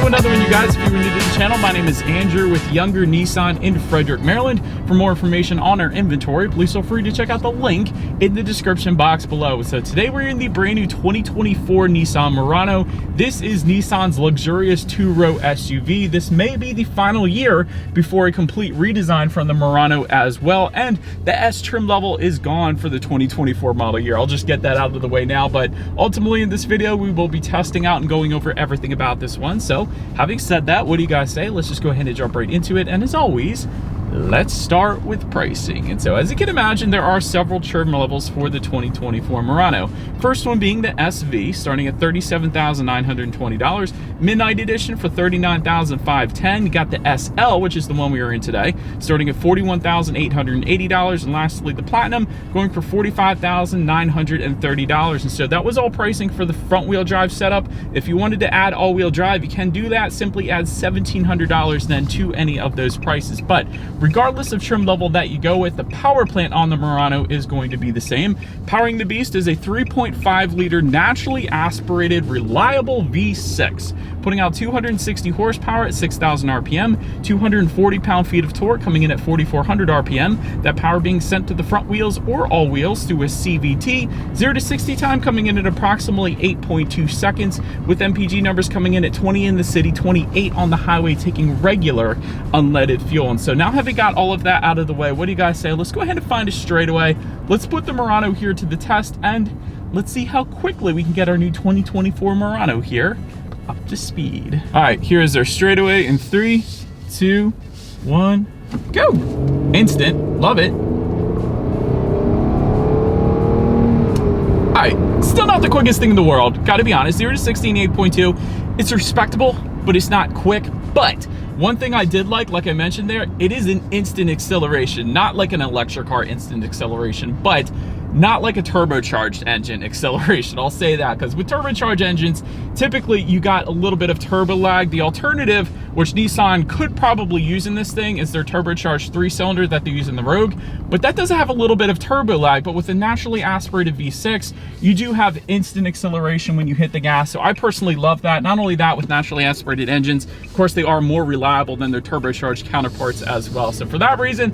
to another one, you guys. If you're new to the channel, my name is Andrew with Younger Nissan in Frederick, Maryland. For more information on our inventory, please feel free to check out the link in the description box below. So today we're in the brand new 2024 Nissan Murano. This is Nissan's luxurious two-row SUV. This may be the final year before a complete redesign from the Murano as well, and the S trim level is gone for the 2024 model year. I'll just get that out of the way now, but ultimately in this video we will be testing out and going over everything about this one. So having said that, what do you guys say? Let's just go ahead and jump right into it, and as always, let's start with pricing. And so as you can imagine, there are several trim levels for the 2024 Murano. First one being the SV, starting at $37,920. Midnight Edition for $39,510. You got the SL, which is the one we are in today, starting at $41,880. And lastly, the Platinum, going for $45,930. And so that was all pricing for the front wheel drive setup. If you wanted to add all wheel drive, you can do that. Simply add $1,700 then to any of those prices. But regardless of trim level that you go with, the power plant on the Murano is going to be the same. Powering the beast is a 3.5 liter naturally aspirated reliable V6, putting out 260 horsepower at 6,000 RPM, 240 pound-feet of torque coming in at 4,400 RPM. That power being sent to the front wheels or all wheels through a CVT. 0 to 60 time coming in at approximately 8.2 seconds, with MPG numbers coming in at 20 in the city, 28 on the highway, taking regular unleaded fuel. And so now having got all of that out of the way, what do you guys say? Let's go ahead and find a straightaway. Let's put the Murano here to the test, and let's see how quickly we can get our new 2024 Murano here up to speed. All right, here is our straightaway in 3, 2, 1, go. Instant, love it. All right, still not the quickest thing in the world, gotta be honest. 0 to 60 in 8.2, it's respectable, but it's not quick. But one thing I did like I mentioned there, it is an instant acceleration, not like an electric car instant acceleration, but not like a turbocharged engine acceleration. I'll say that, because with turbocharged engines, typically you got a little bit of turbo lag. The alternative, which Nissan could probably use in this thing, is their turbocharged 3-cylinder that they use in the Rogue, but that does have a little bit of turbo lag. But with a naturally aspirated V6, you do have instant acceleration when you hit the gas. So I personally love that. Not only that, with naturally aspirated engines, of course, they are more reliable than their turbocharged counterparts as well. So for that reason,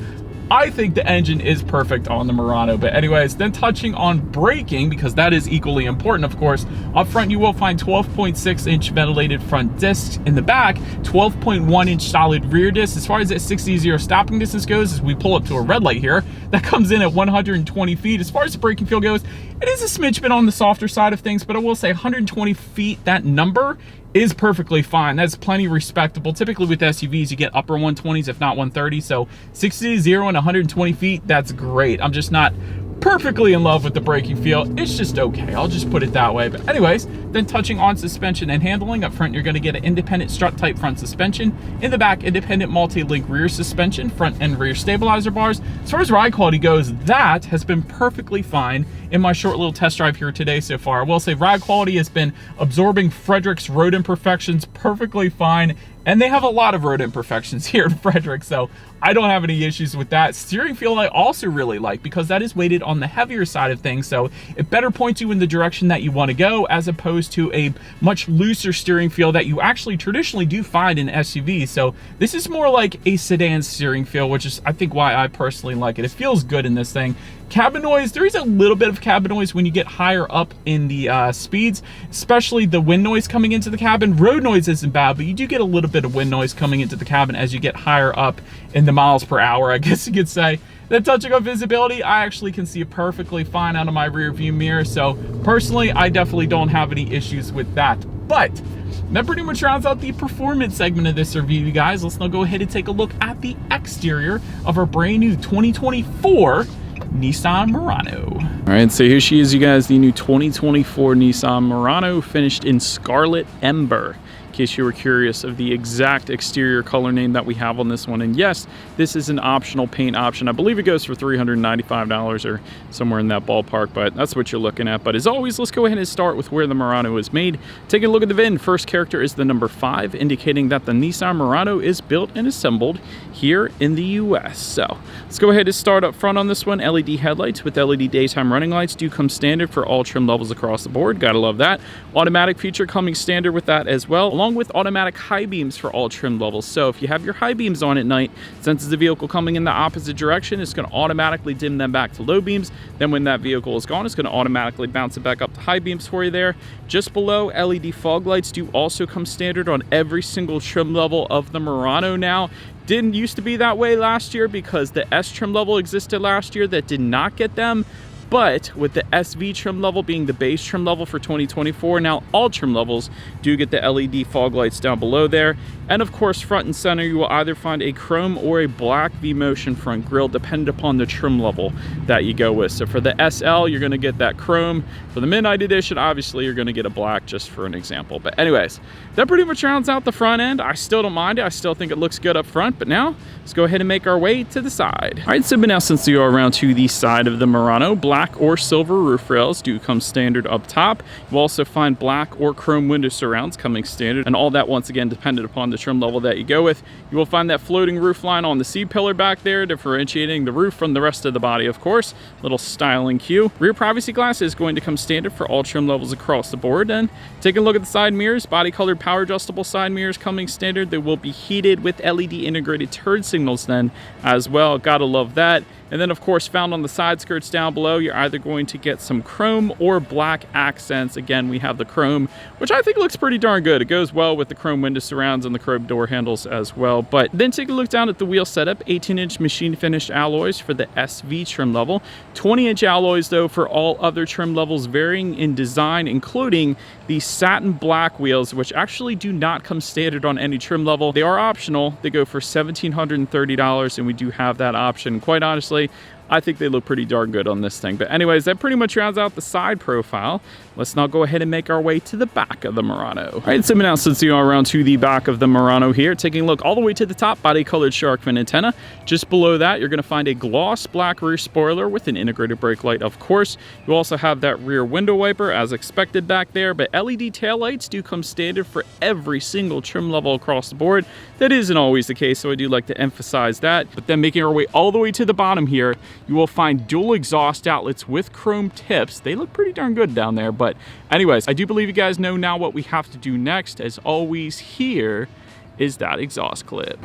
I think the engine is perfect on the Murano. But anyways, then touching on braking, because that is equally important, of course. Up front, you will find 12.6-inch ventilated front discs. In the back, 12.1-inch solid rear discs. As far as that 60-0 stopping distance goes, as we pull up to a red light here, that comes in at 120 feet. As far as the braking feel goes, it is a smidge bit on the softer side of things, but I will say 120 feet, that number is perfectly fine. That's plenty respectable. Typically with SUVs, you get upper 120s, if not 130. So 60 to 0 and 120 feet, that's great. I'm just not perfectly in love with the braking feel. It's just okay. I'll just put it that way. But anyways, then touching on suspension and handling. Up front, you're going to get an independent strut type front suspension. In the back, independent multi-link rear suspension, front and rear stabilizer bars. As far as ride quality goes, that has been perfectly fine in my short little test drive here today so far. I will say ride quality has been absorbing Frederick's road imperfections perfectly fine. And they have a lot of road imperfections here in Frederick, so I don't have any issues with that. Steering feel I also really like, because that is weighted on the heavier side of things, so it better points you in the direction that you want to go, as opposed to a much looser steering feel that you actually traditionally do find in SUVs. So this is more like a sedan steering feel, which is, I think, why I personally like it. It feels good in this thing. Cabin noise, there is a little bit of cabin noise when you get higher up in the speeds, especially the wind noise coming into the cabin. Road noise isn't bad, but you do get a little bit of wind noise coming into the cabin as you get higher up in the miles per hour, I guess you could say. Then touching on visibility, I actually can see it perfectly fine out of my rear view mirror. So personally, I definitely don't have any issues with that. But that pretty much rounds out the performance segment of this review, you guys. Let's now go ahead and take a look at the exterior of our brand new 2024 Nissan Murano. All right, so here she is, you guys, the new 2024 Nissan Murano, finished in Scarlet Ember. In case you were curious of the exact exterior color name that we have on this one. And yes, this is an optional paint option. I believe it goes for $395 or somewhere in that ballpark, but that's what you're looking at. But as always, let's go ahead and start with where the Murano is made. Taking a look at the VIN, first character is the number 5, indicating that the Nissan Murano is built and assembled here in the US. So let's go ahead and start up front on this one. LED headlights with LED daytime running lights do come standard for all trim levels across the board. Gotta love that. Automatic feature coming standard with that as well, along with automatic high beams for all trim levels. So if you have your high beams on at night, since it's a vehicle coming in the opposite direction, it's going to automatically dim them back to low beams. Then when that vehicle is gone, it's going to automatically bounce it back up to high beams for you there. Just below, LED fog lights do also come standard on every single trim level of the Murano now. Didn't used to be that way last year because the S trim level existed last year that did not get them. But with the SV trim level being the base trim level for 2024, now all trim levels do get the LED fog lights down below there. And of course, front and center, you will either find a chrome or a black V-Motion front grille, depending upon the trim level that you go with. So for the SL, you're going to get that chrome. For the Midnight Edition, obviously, you're going to get a black, just for an example. But anyways, that pretty much rounds out the front end. I still don't mind it. I still think it looks good up front. But now, let's go ahead and make our way to the side. All right, so but now since we are around to the side of the Murano, black or silver roof rails do come standard up top. You'll also find black or chrome window surrounds coming standard, and all that once again dependent upon the trim level that you go with. You will find that floating roof line on the C-pillar back there, differentiating the roof from the rest of the body, of course. Little styling cue. Rear privacy glass is going to come standard for all trim levels across the board. And taking a look at the side mirrors, body colored power adjustable side mirrors coming standard. They will be heated with LED integrated turn signals then as well. Gotta love that. And then of course, found on the side skirts down below, you're either going to get some chrome or black accents. Again, we have the chrome, which I think looks pretty darn good. It goes well with the chrome window surrounds and the chrome door handles as well. But then take a look down at the wheel setup. 18-inch machine finished alloys for the SV trim level. 20-inch alloys though for all other trim levels, varying in design, including the satin black wheels, which actually do not come standard on any trim level. They are optional. They go for $1,730, and we do have that option. Quite honestly, I think they look pretty darn good on this thing. But anyways, that pretty much rounds out the side profile. Let's now go ahead and make our way to the back of the Murano. All right, so now since we are around to the back of the Murano here, taking a look all the way to the top, body colored shark fin antenna. Just below that, you're gonna find a gloss black rear spoiler with an integrated brake light, of course. You also have that rear window wiper as expected back there, but LED taillights do come standard for every single trim level across the board. That isn't always the case, so I do like to emphasize that. But then making our way all the way to the bottom here, you will find dual exhaust outlets with chrome tips. They look pretty darn good down there. But anyways, I do believe you guys know now what we have to do next. As always, here is that exhaust clip.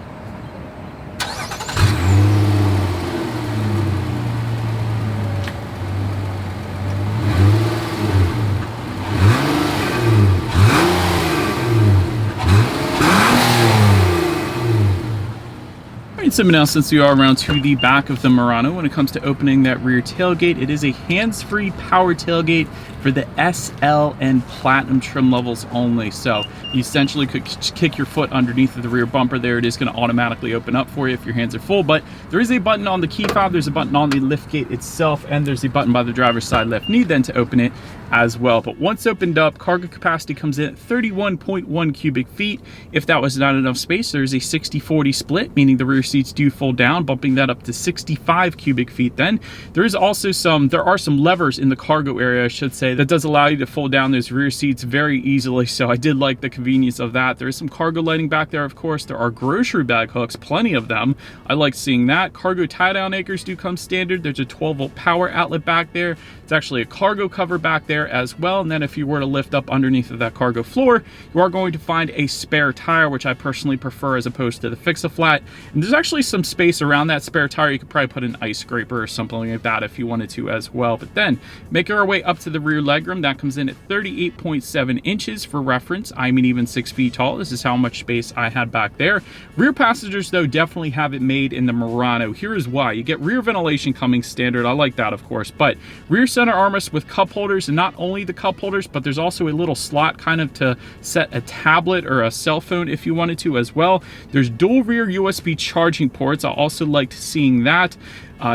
So now since we are around to the back of the Murano, when it comes to opening that rear tailgate, it is a hands-free power tailgate for the SL and Platinum trim levels only. So you essentially could kick your foot underneath of the rear bumper there. It is going to automatically open up for you if your hands are full, but there is a button on the key fob, there's a button on the lift gate itself, and there's a button by the driver's side left knee then to open it as well. But once opened up, cargo capacity comes in at 31.1 cubic feet. If that was not enough space, there's a 60-40 split, meaning the rear seats do fold down, bumping that up to 65 cubic feet then. There are some levers in the cargo area, I should say, that does allow you to fold down those rear seats very easily. So I did like the convenience of that. There is some cargo lighting back there, of course. There are grocery bag hooks, plenty of them. I like seeing that. Cargo tie-down anchors do come standard. There's a 12-volt power outlet back there. It's actually a cargo cover back there as well. And then if you were to lift up underneath of that cargo floor, you are going to find a spare tire, which I personally prefer as opposed to the fix-a-flat. And there's actually some space around that spare tire. You could probably put an ice scraper or something like that if you wanted to as well. But then making our way up to the rear legroom, that comes in at 38.7 inches. For reference, I'm an even 6 feet tall. This is how much space I had back there. Rear passengers though definitely have it made in the Murano. Here is why. You get rear ventilation coming standard. I like that, of course, but rear center armrest with cup holders, and not only the cup holders, but there's also a little slot kind of to set a tablet or a cell phone if you wanted to as well. There's dual rear USB charging ports. I also liked seeing that.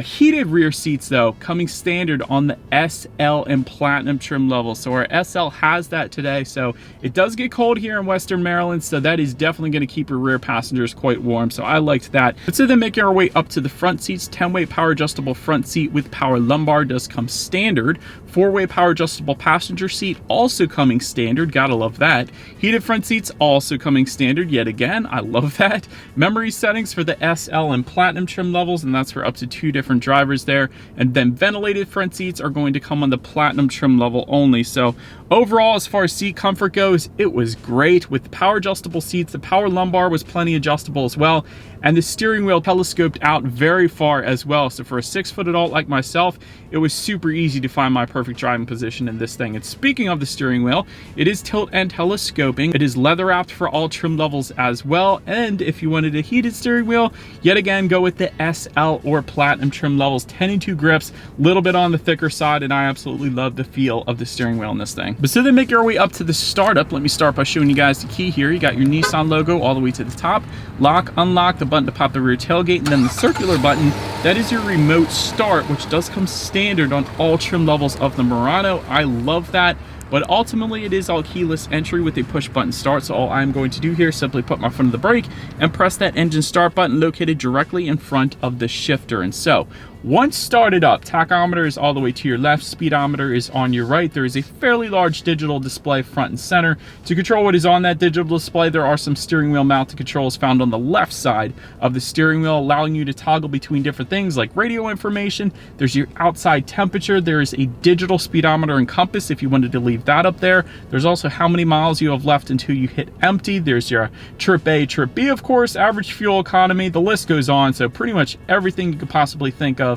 Heated rear seats though, coming standard on the SL and Platinum trim level. So our SL has that today. So it does get cold here in Western Maryland. So that is definitely going to keep your rear passengers quite warm. So I liked that. But so then making our way up to the front seats, 10-way power adjustable front seat with power lumbar does come standard. 4-way power adjustable passenger seat also coming standard. Gotta love that. Heated front seats also coming standard yet again. I love that. Memory settings for the SL and Platinum trim levels, and that's for up to 2 different drivers there. And then ventilated front seats are going to come on the Platinum trim level only. So Overall, as far as seat comfort goes, it was great. With the power adjustable seats, the power lumbar was plenty adjustable as well, and the steering wheel telescoped out very far as well. So for a 6-foot adult like myself, it was super easy to find my perfect driving position in this thing. And speaking of the steering wheel, it is tilt and telescoping. It is leather wrapped for all trim levels as well. And if you wanted a heated steering wheel, yet again, go with the SL or Platinum trim levels, 10-2 grips, a little bit on the thicker side, and I absolutely love the feel of the steering wheel in this thing. But so then make our way up to the startup. Let me start by showing you guys the key here. You got your Nissan logo all the way to the top. Lock, unlock, the button to pop the rear tailgate, and then the circular button. That is your remote start, which does come standard on all trim levels of the Murano. I love that. But ultimately it is all keyless entry with a push button start. So all I'm going to do here is simply put my foot on the brake and press that engine start button located directly in front of the shifter. And so once started up, tachometer is all the way to your left, speedometer is on your right. There is a fairly large digital display front and center. To control what is on that digital display, there are some steering wheel mounted controls found on the left side of the steering wheel, allowing you to toggle between different things like radio information. There's your outside temperature. There is a digital speedometer and compass if you wanted to leave that up there. There's also how many miles you have left until you hit empty. There's your trip A, trip B, of course, average fuel economy, the list goes on. So pretty much everything you could possibly think of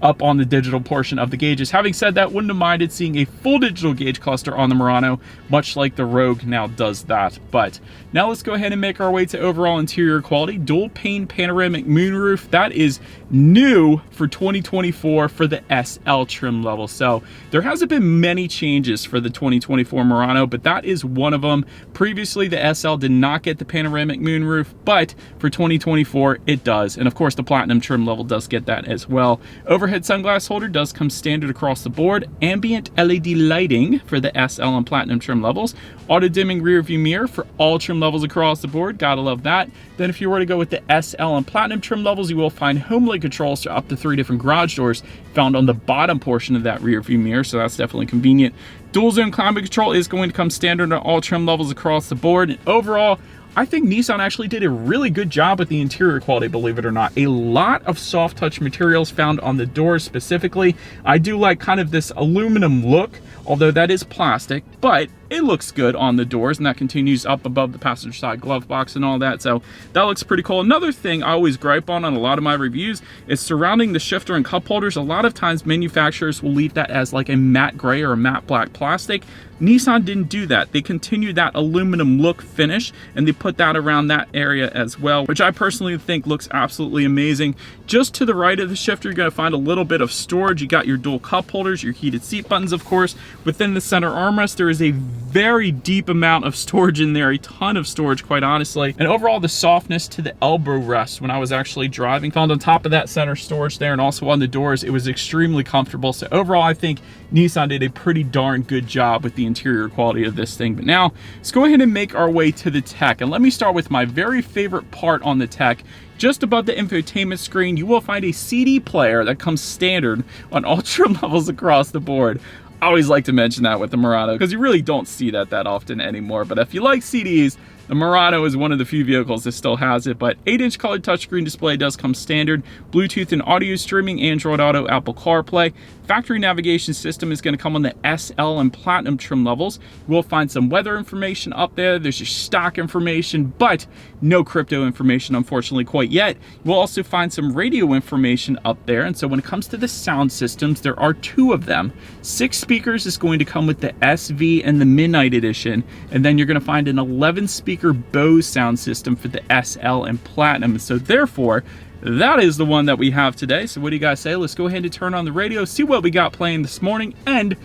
up on the digital portion of the gauges. Having said that, wouldn't have minded seeing a full digital gauge cluster on the Murano, much like the Rogue now does that. But now let's go ahead and make our way to overall interior quality. Dual pane panoramic moonroof. That is new for 2024 for the SL trim level. So there hasn't been many changes for the 2024 Murano, but that is one of them. Previously, the SL did not get the panoramic moonroof, but for 2024, it does. And of course, the Platinum trim level does get that as well. Overhead sunglass holder does come standard across the board. Ambient LED lighting for the SL and Platinum trim levels. Auto dimming rear view mirror for all trim levels across the board. Gotta love that. Then if you were to go with the SL and Platinum trim levels, you will find home link controls to up to 3 different garage doors found on the bottom portion of that rear view mirror. So that's definitely convenient. Dual zone climate control is going to come standard on all trim levels across the board. And overall, I think Nissan actually did a really good job with the interior quality, believe it or not. A lot of soft touch materials found on the doors specifically. I do like kind of this aluminum look, although that is plastic, but it looks good on the doors, and that continues up above the passenger side glove box and all that. So that looks pretty cool. Another thing I always gripe on a lot of my reviews is surrounding the shifter and cup holders. A lot of times manufacturers will leave that as like a matte gray or a matte black plastic. Nissan didn't do that. They continued that aluminum look finish, and they put that around that area as well, which I personally think looks absolutely amazing. Just to the right of the shifter, you're going to find a little bit of storage. You got your dual cup holders, your heated seat buttons, of course. Within the center armrest, there is a very deep amount of storage in there, a ton of storage, quite honestly. And overall, the softness to the elbow rest when I was actually driving, found on top of that center storage there and also on the doors, it was extremely comfortable. So overall, I think Nissan did a pretty darn good job with the interior quality of this thing. But now let's go ahead and make our way to the tech, and let me start with my very favorite part on the tech. Just above the infotainment screen, you will find a CD player that comes standard on all trim levels across the board. I always like to mention that with the Murano because you really don't see that often anymore. But if you like CDs, the Murano is one of the few vehicles that still has it. But 8-inch colored touchscreen display does come standard. Bluetooth and audio streaming, Android Auto, Apple CarPlay. Factory navigation system is going to come on the SL and Platinum trim levels. You will find some weather information up there. There's your stock information, but no crypto information, unfortunately, quite yet. You will also find some radio information up there. And so when it comes to the sound systems, there are 2 of them. 6 speakers is going to come with the SV and the Midnight Edition. And then you're going to find an 11-speaker Bose sound system for the SL and Platinum. So therefore, that is the one that we have today. So what do you guys say? Let's go ahead and turn on the radio, see what we got playing this morning, and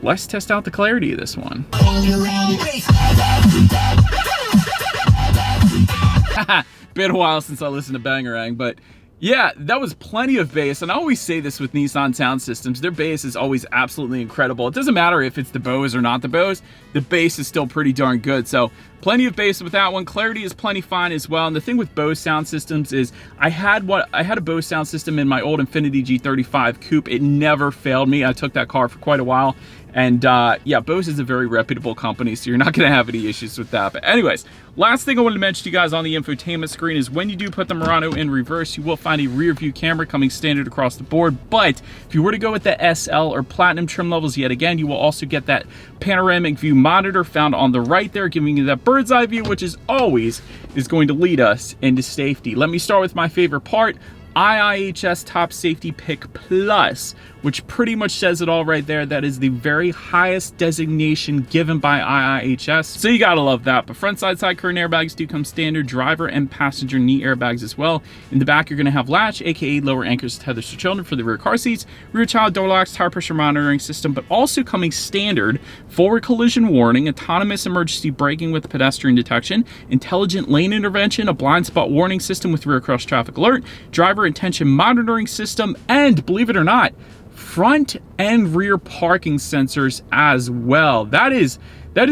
let's test out the clarity of this one. Been a while since I listened to Bangarang, but yeah, that was plenty of bass. And I always say this with Nissan sound systems, their bass is always absolutely incredible. It doesn't matter if it's the Bose or not the Bose, the bass is still pretty darn good. So plenty of bass with that one. Clarity is plenty fine as well. And the thing with Bose sound systems is I had a Bose sound system in my old Infiniti G35 Coupe. It never failed me. I took that car for quite a while. And yeah, Bose is a very reputable company, so you're not going to have any issues with that. But anyways, last thing I wanted to mention to you guys on the infotainment screen is when you do put the Murano in reverse, you will find a rear view camera coming standard across the board. But if you were to go with the SL or Platinum trim levels yet again, you will also get that panoramic view monitor found on the right there, giving you that bird's eye view, which is always going to lead us into safety. Let me start with my favorite part. IIHS Top Safety Pick Plus, which pretty much says it all right there. That is the very highest designation given by IIHS, so you gotta love that. But front side curtain airbags do come standard, driver and passenger knee airbags as well. In the back, you're gonna have latch, aka lower anchors tethers for children for the rear car seats, rear child door locks, tire pressure monitoring system, but also coming standard, forward collision warning, autonomous emergency braking with pedestrian detection, intelligent lane intervention, a blind spot warning system with rear cross traffic alert, driver attention monitoring system, and believe it or not, front and rear parking sensors as well. That is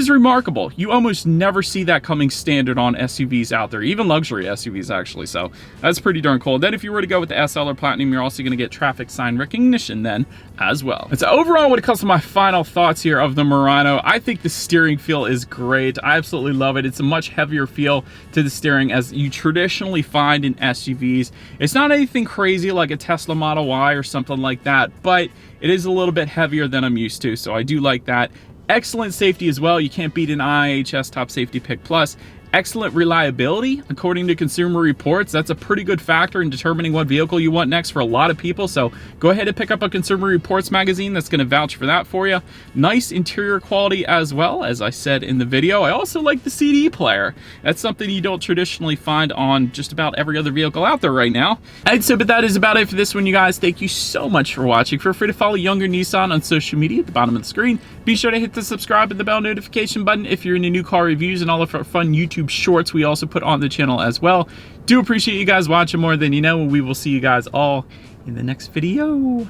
remarkable. You almost never see that coming standard on SUVs out there, even luxury SUVs actually, so that's pretty darn cool. Then if you were to go with the SL or Platinum, you're also going to get traffic sign recognition then as well. And so overall, when it comes to my final thoughts here of the Murano, I think the steering feel is great. I absolutely love it. It's a much heavier feel to the steering as you traditionally find in SUVs. It's not anything crazy like a Tesla Model Y or something like that, but it is a little bit heavier than I'm used to, so I do like that. Excellent safety as well. You can't beat an IIHS Top Safety Pick Plus. Excellent reliability, according to Consumer Reports. That's a pretty good factor in determining what vehicle you want next for a lot of people. So go ahead and pick up a Consumer Reports magazine that's going to vouch for that for you. Nice interior quality as well, as I said in the video. I also like the CD player. That's something you don't traditionally find on just about every other vehicle out there right now. And so, but that is about it for this one, you guys. Thank you so much for watching. Feel free to follow Younger Nissan on social media at the bottom of the screen. Be sure to hit the subscribe and the bell notification button if you're into new car reviews and all of our fun YouTube shorts we also put on the channel as well. Do appreciate you guys watching more than you know, and we will see you guys all in the next video.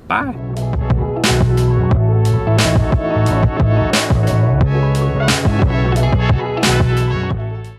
Bye.